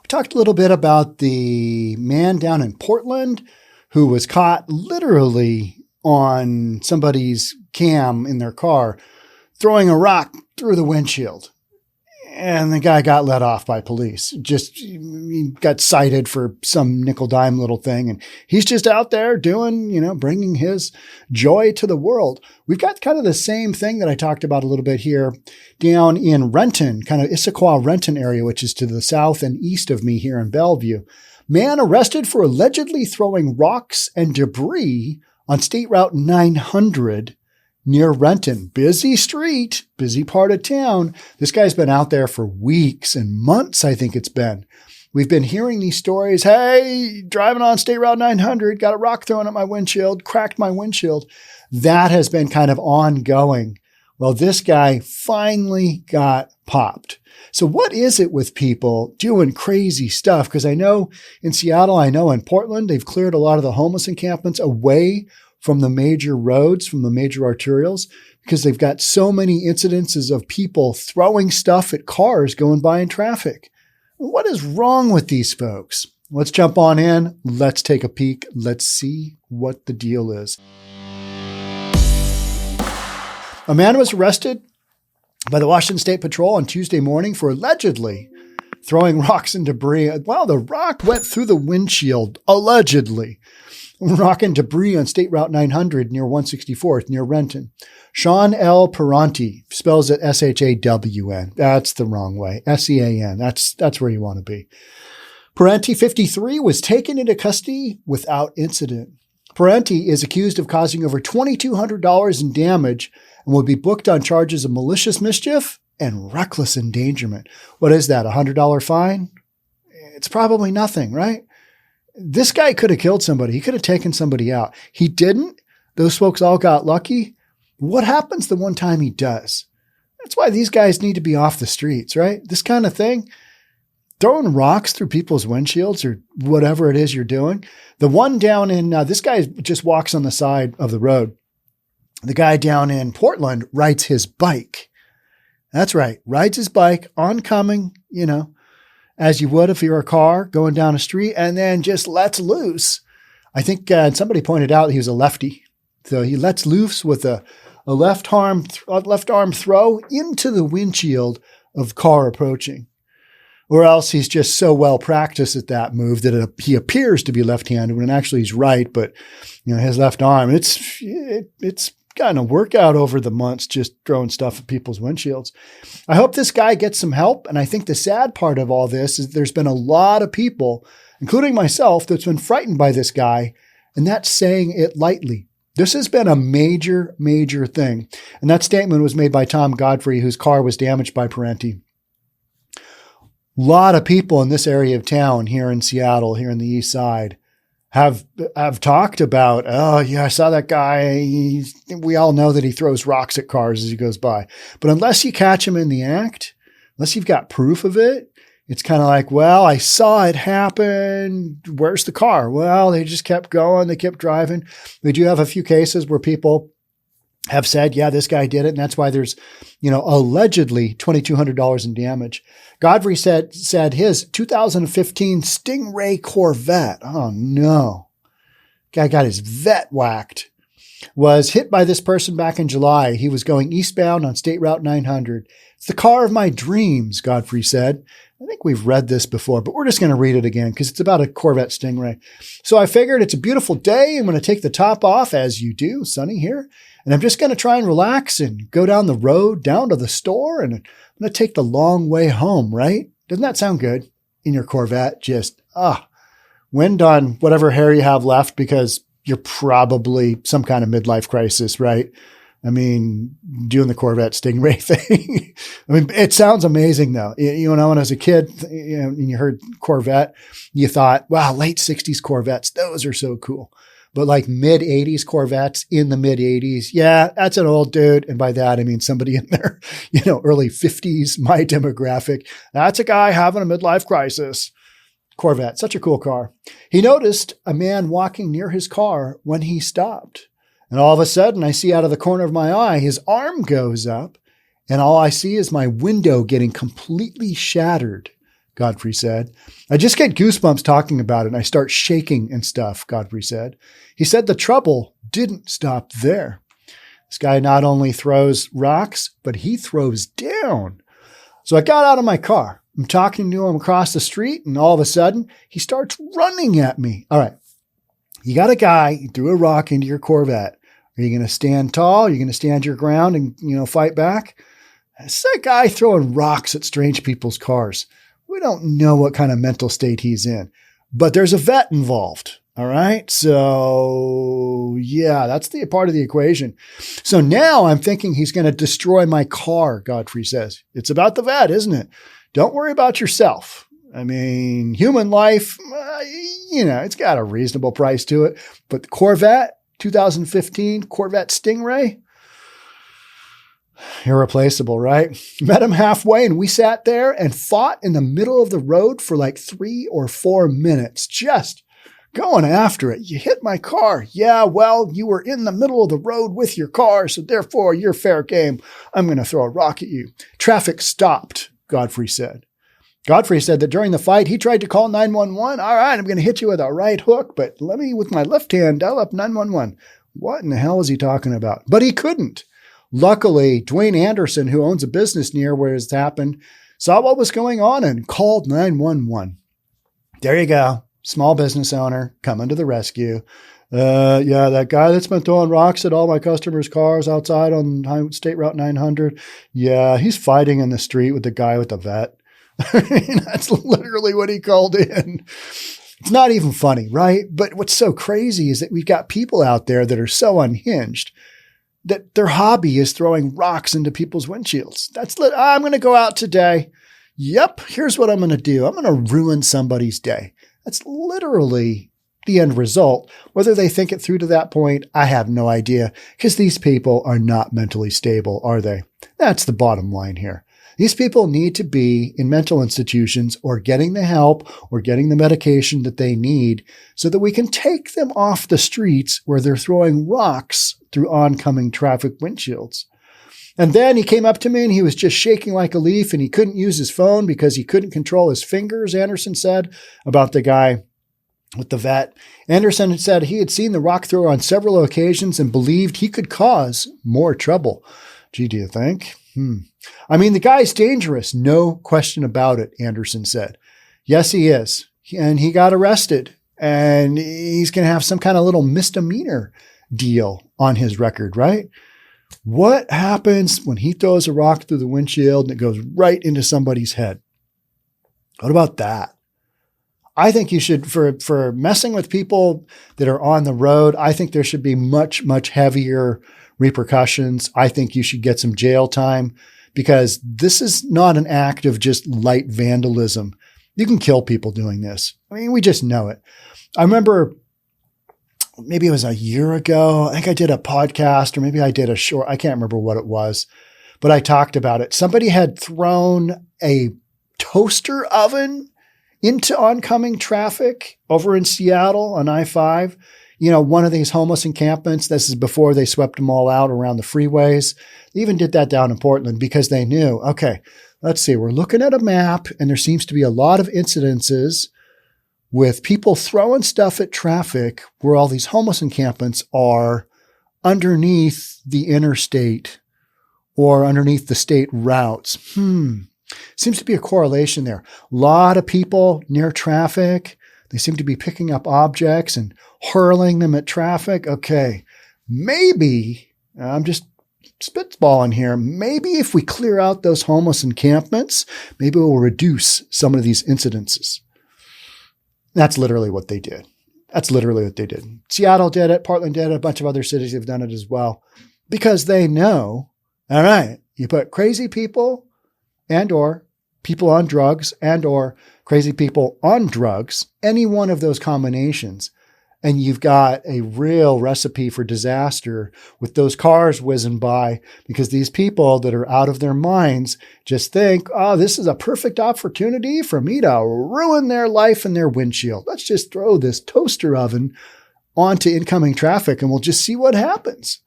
We talked a little bit about the man down in Portland who was caught literally on somebody's cam in their car throwing a rock through the windshield. And the guy got let off by police. He got cited for some nickel dime little thing. And he's just out there doing, bringing his joy to the world. We've got kind of the same thing that I talked about a little bit here down in Renton, kind of Issaquah, Renton area, which is to the south and east of me here in Bellevue. Man arrested for allegedly throwing rocks and debris on State Route 900 near Renton. Busy street, busy part of town. This guy's been out there for weeks and months, I think it's been. We've been hearing these stories. Hey, driving on State Route 900, got a rock thrown at my windshield, cracked my windshield. That has been kind of ongoing. Well, this guy finally got popped. So what is it with people doing crazy stuff? Because I know in Seattle, I know in Portland, they've cleared a lot of the homeless encampments away from the major roads, from the major arterials, because they've got so many incidences of people throwing stuff at cars going by in traffic. What is wrong with these folks? Let's jump on in. Let's take a peek. Let's see what the deal is. A man was arrested by the Washington State Patrol on Tuesday morning for allegedly throwing rocks and debris. Well, the rock went through the windshield, allegedly. Rock and debris on State Route 900 near 164th, near Renton. Shawn L. Perantie, spells it S-H-A-W-N. That's the wrong way. S-E-A-N. That's where you want to be. Perantie, 53, was taken into custody without incident. Perantie is accused of causing over $2,200 in damage and will be booked on charges of malicious mischief and reckless endangerment. What is that, $100 fine? It's probably nothing, right? This guy could have killed somebody. He could have taken somebody out. He didn't. Those folks all got lucky. What happens the one time he does? That's why these guys need to be off the streets, right? This kind of thing, throwing rocks through people's windshields or whatever it is you're doing. The one down in, this guy just walks on the side of the road. The guy down in Portland rides his bike. That's right. Rides his bike oncoming, as you would if you're a car going down a street, and then just lets loose. I think somebody pointed out he was a lefty. So he lets loose with a left arm throw into the windshield of car approaching. Or else he's just so well practiced at that move that he appears to be left-handed when actually he's right. But his left arm, it's gotten a workout over the months just throwing stuff at people's windshields. I hope this guy gets some help. And I think the sad part of all this is there's been a lot of people, including myself, that's been frightened by this guy. And that's saying it lightly. This has been a major, major thing. And that statement was made by Tom Godfrey, whose car was damaged by Perantie. A lot of people in this area of town here in Seattle, here in the east side, have talked about, oh, yeah, I saw that guy. We all know that he throws rocks at cars as he goes by. But unless you catch him in the act, unless you've got proof of it, it's kind of like, well, I saw it happen. Where's the car? Well, they just kept going. They kept driving. We do have a few cases where people have said, yeah, this guy did it. And that's why there's, allegedly $2,200 in damage. Godfrey said his 2015 Stingray Corvette, oh no, guy got his vet whacked, was hit by this person back in July. He was going eastbound on State Route 900. It's the car of my dreams, Godfrey said. I think we've read this before, but we're just going to read it again because it's about a Corvette Stingray. So I figured it's a beautiful day. I'm going to take the top off, as you do, sunny here. And I'm just going to try and relax and go down the road, down to the store, and I'm going to take the long way home, right? Doesn't that sound good in your Corvette? Just, wind on whatever hair you have left because you're probably some kind of midlife crisis, right? I mean, doing the Corvette Stingray thing. I mean, it sounds amazing though. When I was a kid, and you heard Corvette, you thought, wow, late 60s Corvettes, those are so cool. But like mid 80s Corvettes in the mid 80s. Yeah, that's an old dude. And by that, I mean somebody in their, early 50s, my demographic. That's a guy having a midlife crisis. Corvette, such a cool car. He noticed a man walking near his car when he stopped. And all of a sudden, I see out of the corner of my eye, his arm goes up, and all I see is my window getting completely shattered. Godfrey said. I just get goosebumps talking about it and I start shaking and stuff, Godfrey said. He said the trouble didn't stop there. This guy not only throws rocks, but he throws down. So I got out of my car. I'm talking to him across the street and all of a sudden he starts running at me. All right. You got a guy, he threw a rock into your Corvette. Are you going to stand tall? Are you going to stand your ground and, fight back? It's that guy throwing rocks at strange people's cars. We don't know what kind of mental state he's in, but there's a vet involved. All right. So yeah, that's the part of the equation. So now I'm thinking he's going to destroy my car, Godfrey says. It's about the vet, isn't it? Don't worry about yourself. I mean, human life, it's got a reasonable price to it, but the Corvette, 2015 Corvette Stingray, irreplaceable, right? Met him halfway and we sat there and fought in the middle of the road for like 3 or 4 minutes, just going after it. You hit my car. Yeah, well, you were in the middle of the road with your car, so therefore you're fair game. I'm going to throw a rock at you. Traffic stopped, Godfrey said. Godfrey said that during the fight, he tried to call 911. All right, I'm going to hit you with a right hook, but let me, with my left hand, dial up 911. What in the hell is he talking about? But he couldn't. Luckily, Dwayne Anderson, who owns a business near where it's happened, saw what was going on and called 911. There you go. Small business owner coming to the rescue. Yeah, that guy that's been throwing rocks at all my customers' cars outside on State Route 900. Yeah, he's fighting in the street with the guy with the vet. That's literally what he called in. It's not even funny, right? But what's so crazy is that we've got people out there that are so unhinged that their hobby is throwing rocks into people's windshields. I'm going to go out today. Yep, here's what I'm going to do. I'm going to ruin somebody's day. That's literally the end result. Whether they think it through to that point, I have no idea, because these people are not mentally stable, are they? That's the bottom line here. These people need to be in mental institutions or getting the help or getting the medication that they need so that we can take them off the streets where they're throwing rocks through oncoming traffic windshields. And then he came up to me and he was just shaking like a leaf and he couldn't use his phone because he couldn't control his fingers, Anderson said about the guy with the vet. Anderson had said he had seen the rock thrower on several occasions and believed he could cause more trouble. Gee, do you think? I mean, the guy's dangerous. No question about it, Anderson said. Yes, he is. And he got arrested and he's going to have some kind of little misdemeanor deal on his record, right? What happens when he throws a rock through the windshield and it goes right into somebody's head? What about that? I think you should, for messing with people that are on the road, I think there should be much, much heavier repercussions. I think you should get some jail time because this is not an act of just light vandalism. You can kill people doing this. I mean, we just know it. I remember maybe it was a year ago. I think I did a podcast or maybe I did a short. I can't remember what it was, but I talked about it. Somebody had thrown a toaster oven into oncoming traffic over in Seattle on I-5. One of these homeless encampments. This is before they swept them all out around the freeways. They even did that down in Portland because they knew, okay, let's see, we're looking at a map and there seems to be a lot of incidences with people throwing stuff at traffic where all these homeless encampments are underneath the interstate or underneath the state routes. Seems to be a correlation there. A lot of people near traffic. They seem to be picking up objects and hurling them at traffic. Okay, maybe, I'm just spitballing here, maybe if we clear out those homeless encampments, maybe we'll reduce some of these incidences. That's literally what they did. Seattle did it. Portland did it. A bunch of other cities have done it as well because they know, all right, you put crazy people and or people on drugs and or crazy people on drugs, any one of those combinations, and you've got a real recipe for disaster with those cars whizzing by because these people that are out of their minds just think, oh, this is a perfect opportunity for me to ruin their life and their windshield. Let's just throw this toaster oven onto incoming traffic and we'll just see what happens.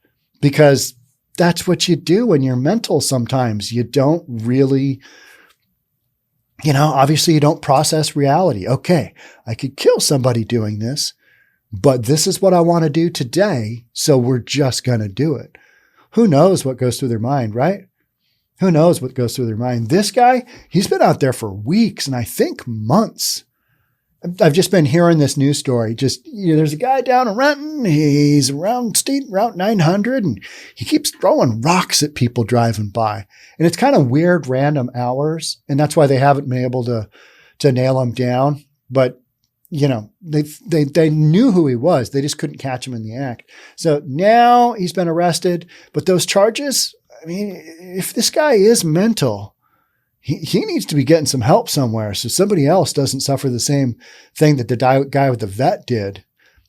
Because that's what you do when you're mental sometimes. You don't really obviously you don't process reality. Okay, I could kill somebody doing this, but this is what I want to do today. So we're just going to do it. Who knows what goes through their mind, right? Who knows what goes through their mind? This guy, he's been out there for weeks and I think months. I've just been hearing this news story. There's a guy down in Renton. He's around State Route 900 and he keeps throwing rocks at people driving by. And it's kind of weird, random hours. And that's why they haven't been able to nail him down. But, they knew who he was. They just couldn't catch him in the act. So now he's been arrested. But those charges, if this guy is mental, he needs to be getting some help somewhere so somebody else doesn't suffer the same thing that the guy with the vet did.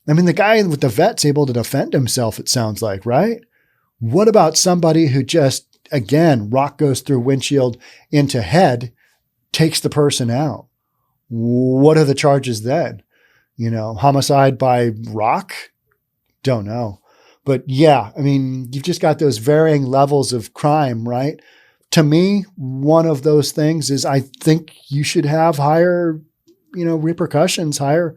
The guy with the vet's able to defend himself, it sounds like, right? What about somebody who just, again, rock goes through windshield into head, takes the person out? What are the charges then? Homicide by rock? Don't know. But yeah, you've just got those varying levels of crime, right? To me, one of those things is I think you should have higher, repercussions, higher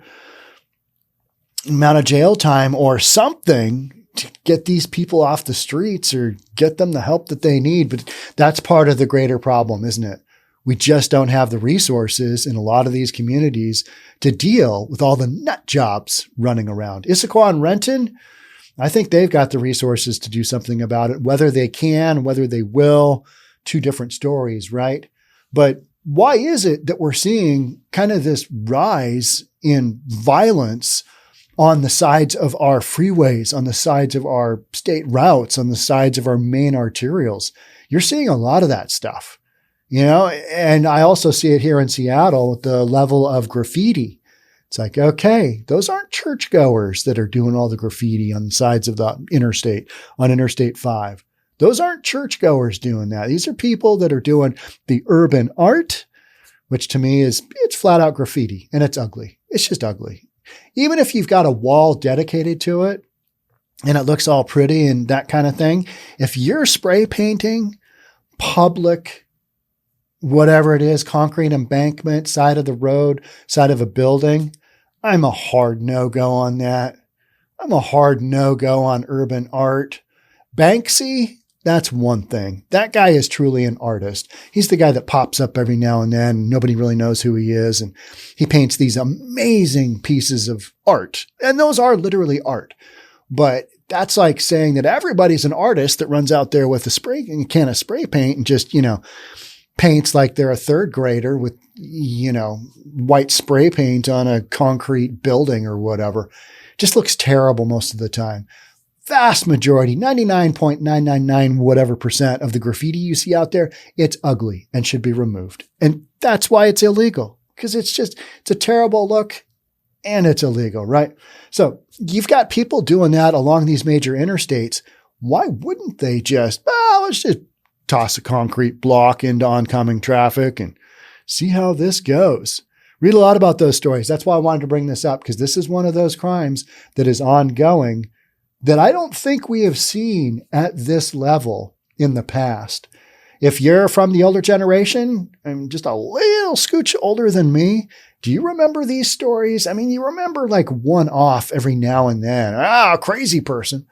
amount of jail time or something to get these people off the streets or get them the help that they need. But that's part of the greater problem, isn't it? We just don't have the resources in a lot of these communities to deal with all the nut jobs running around. Issaquah and Renton, I think they've got the resources to do something about it. Whether they can, whether they will, two different stories, right? But why is it that we're seeing kind of this rise in violence on the sides of our freeways, on the sides of our state routes, on the sides of our main arterials? You're seeing a lot of that stuff, and I also see it here in Seattle with the level of graffiti. It's like, okay, those aren't churchgoers that are doing all the graffiti on the sides of the interstate, on Interstate 5. Those aren't churchgoers doing that. These are people that are doing the urban art, which to me it's flat out graffiti and it's ugly. It's just ugly. Even if you've got a wall dedicated to it and it looks all pretty and that kind of thing, if you're spray painting public, whatever it is, concrete embankment, side of the road, side of a building, I'm a hard no-go on that. I'm a hard no-go on urban art. Banksy, that's one thing. That guy is truly an artist. He's the guy that pops up every now and then. Nobody really knows who he is. And he paints these amazing pieces of art. And those are literally art. But that's like saying that everybody's an artist that runs out there with a can of spray paint and just, paints like they're a third grader with, white spray paint on a concrete building or whatever. Just looks terrible most of the time. Vast majority, 99.999 whatever percent of the graffiti you see out there, it's ugly and should be removed. And that's why it's illegal, because it's a terrible look and it's illegal, right? So you've got people doing that along these major interstates. Why wouldn't they let's just toss a concrete block into oncoming traffic and see how this goes? Read a lot about those stories. That's why I wanted to bring this up, because this is one of those crimes that is ongoing that I don't think we have seen at this level in the past. If you're from the older generation, I'm just a little scooch older than me, do you remember these stories? You remember like one off every now and then. Crazy person.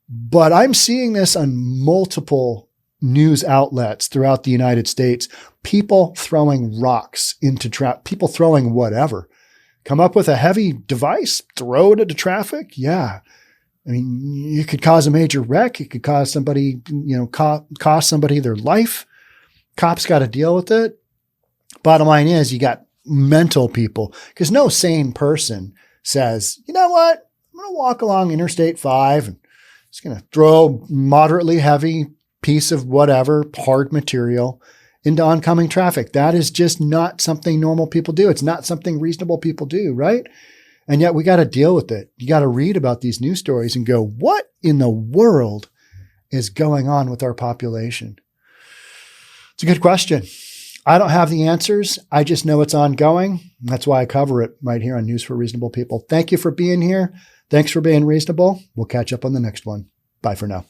But I'm seeing this on multiple news outlets throughout the United States. People throwing rocks into traffic, people throwing whatever. Come up with a heavy device, throw it into traffic. Yeah. You could cause a major wreck. It could cause somebody, cost somebody their life. Cops got to deal with it. Bottom line is you got mental people, because no sane person says, you know what? I'm going to walk along Interstate 5 and just going to throw moderately heavy piece of whatever hard material into oncoming traffic. That is just not something normal people do. It's not something reasonable people do, right? And yet we got to deal with it. You got to read about these news stories and go, what in the world is going on with our population? It's a good question. I don't have the answers. I just know it's ongoing. That's why I cover it right here on News for Reasonable People. Thank you for being here. Thanks for being reasonable. We'll catch up on the next one. Bye for now.